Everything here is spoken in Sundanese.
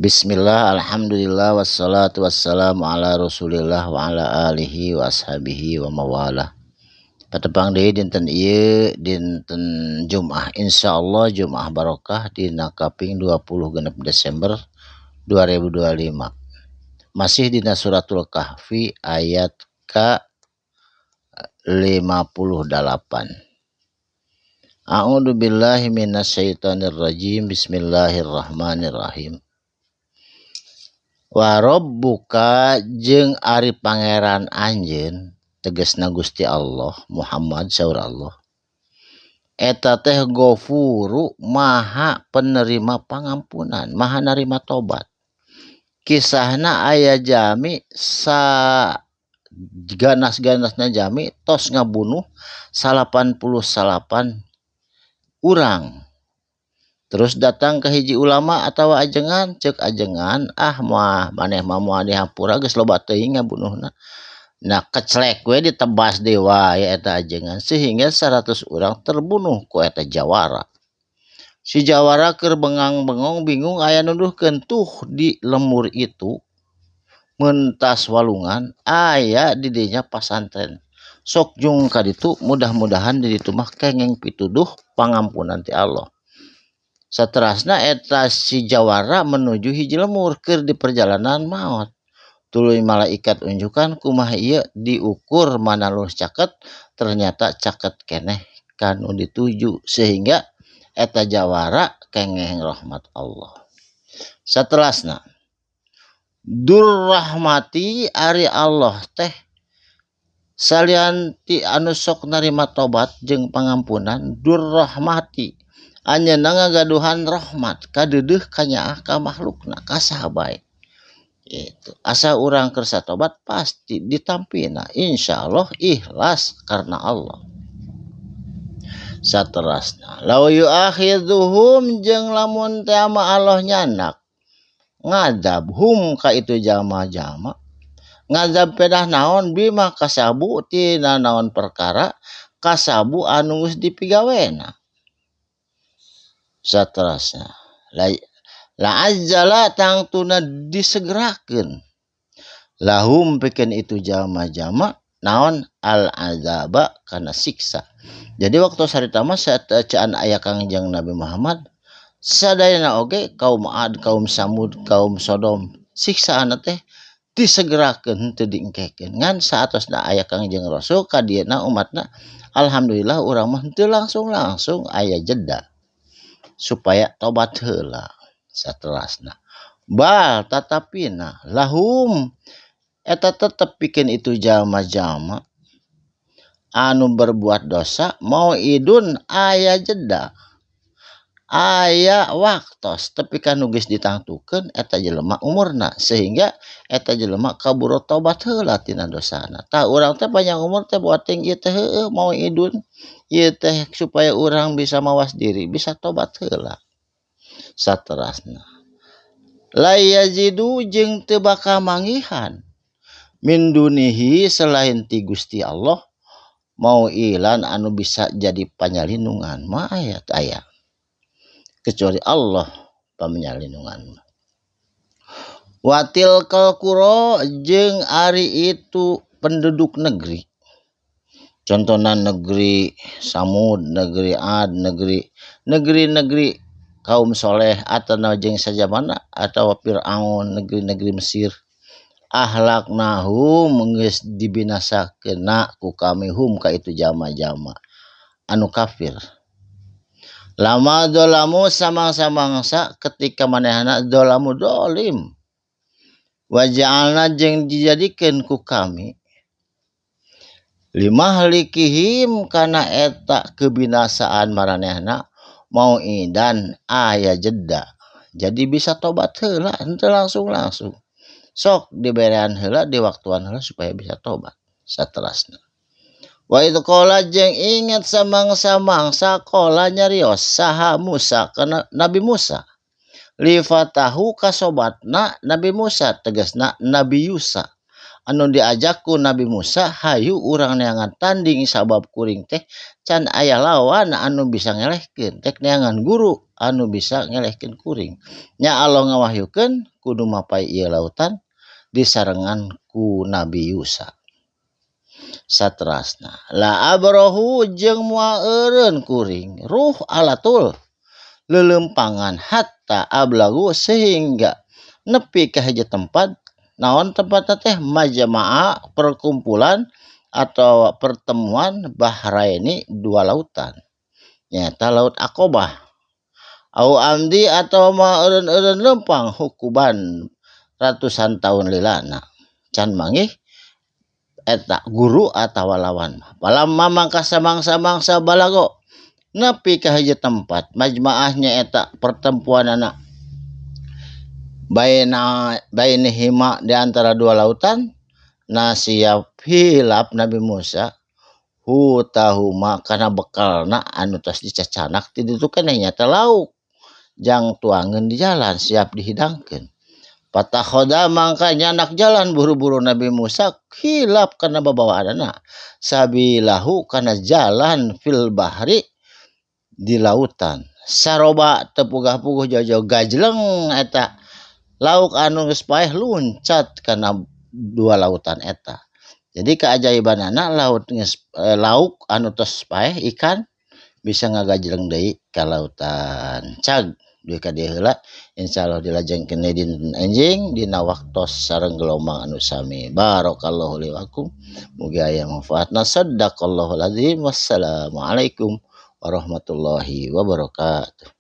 Bismillah, alhamdulillah, wassalatu wassalamu ala rasulillah wa ala alihi wa ashabihi wa mawalah. Patepang deui dinten ieu dinten Jumaah, insyaallah Jumaah barokah dina kaping 20 genep Desember 2025. Masih dina suratul Kahfi ayat ka 58. A'udzu billahi minasyaitonir rajim. Bismillahirrahmanirrahim. Wa rabbuka jeung ari pangeran anjeun, tegasna Gusti Allah, Muhammad saur Allah. Eta teh Ghafuru, maha penerima pangampunan, maha narima tobat. Kisahna aya jami ganas-ganasna jami tos ngabunuh 88 urang. Terus datang ke hiji ulama atau ajengan, cek ajengan, mah maneh mah moal dihampura geus loba teuing ngabunuhna. Nah keclek we ditebas dewa ya eta ajengan sehingga 100 orang terbunuh ku eta jawara. Si jawara keur bengang-bengong bingung aya nuduhkeun tuh di lemur itu mentas walungan aya di dinya pasantren. Sok jung ka ditu, mudah-mudahan di ditu mah kengeng pituduh pangampunan ti Allah. Saterasna eta si jawara menuju hiji lemur keur di perjalanan maot. Tuluy malaikat unjukan kumaha ieu diukur mana lulus caket, ternyata caket keneh kanu dituju sehingga eta jawara kengeng rahmat Allah. Saterasna durrahmati ari Allah teh salian ti anu sok narima tobat jeung pangampunan, durrahmati anjeunna ngagaduhan rahmat kadeudeung ka nyaah ka makhlukna ka saha bae. Itu asa urang keur satobat pasti ditampina insyaallah ikhlas karena Allah. Saterasna law yu'akhidhuhum jeung lamun teh ama Allah nyandak ngadab hum ka itu jalma-jalma, ngadab pedah naon bima kasabu tina naon perkara kasabu anu geus dipigawena. Saterasna la ajjala tangtuna disegerakeun lahum pikeun itu jalma-jalma naon al azaba kana siksa. Jadi waktu sarita mah saecaan aya Kangjeng Nabi Muhammad sadayana oge kaum Ad, kaum Samud, kaum Sodom siksaana teh disegerakeun teu diengkekeun ngan saatosna aya Kangjeng Rasul ka dieuna umatna alhamdulillah urang mah teu langsung aya jeda supaya tobat heula. Saterasna bal tatapina lahum eta tetep pikeun itu jalma-jalma anu berbuat dosa mau idun aya jeda aya waktos tepi kanu geus ditangtukeun eta jelema umurna sehingga eta jelema kaburo tobat heula tina dosana. Tah urang teh panjang umur teh boating ieu teh heueuh mau idun ieu teh supaya urang bisa mawas diri bisa tobat heula. Saterasna la yazidu jeung teu bakal manggihan min dunihi selain ti Gusti Allah mau ilan anu bisa jadi panyalindungan mah aya kecuali Allah panyalindungan. Watil kalkuro jeung ari itu penduduk negeri. Contohna negeri Samud, negeri Ad, negeri kaum soleh atau jeung sajamana atau Fir'aun, negeri-negeri Mesir. Ahlaknahum geus dibinasakeun ku kami hum ka itu jalma-jalma anu kafir. Lama dolamu samang-samangsa ketika manehna dolamu dolim. Waja'alna jeung dijadikeun ku kami limahlikihim kana eta kebinasaan maranehna mau idan aya jeda. Jadi bisa tobat heula henteu langsung. Sok diberean heula diwaktuan heula supaya bisa tobat. Saterasna wa idz qala jeung inget samang-samangsa qala nyarios saha Musa kana Nabi Musa li fatahu kasobatna Nabi Musa tegasna Nabi Yusa anu diajakku Nabi Musa hayu urang neangan tanding sabab kuring teh can aya lawan anu bisa ngelehkeun tek neangan guru anu bisa ngelehkeun kuring nya Allah ngawahyukeun kudu mapai ieu lautan disarengan ku Nabi Yusa. Saterasna la abrohu jeung moal eureun kuring ruh alatul lelempangan hatta ablagu sehingga nepi ka hiji tempat naon tempatna teh majama'a perkumpulan atau pertemuan bahraini dua lautan nyata laut Aqobah au amdi atau ma eureun-eureun lempang hukuban ratusan tahun lilana can manggih eta guru atawa lawan palam mamangka samang-samangsa balago nepi ka hiji tempat majmaahnya eta pertempuanana bainihima di antara dua lautan siap hilap Nabi Musa hutahuma kana bekalna anu tos dicacanak ti ditu keneh nyata lauk jang tuangeun di jalan siap dihidangkeun. Patakhoda mangka nyanak jalan buru-buru Nabi Musa hilap kana babawaanana sabilahu kana jalan fil bahri di lautan saroba tepugah-puguh jojo gajleng eta lauk anu geus paeh luncat kana dua lautan eta. Jadi keajaibanana lauk anu tos paeh ikan bisa ngagajleng deui ka lautan. Cag duy ka dieu heula insyaallah dilajengkeun dinten enjing dina waktos sareng gelombang anu sami. Barakallahu li wakum. Mugi aya manfaatna. Shadaqallahul azim. Wassalamualaikum warahmatullahi wabarakatuh.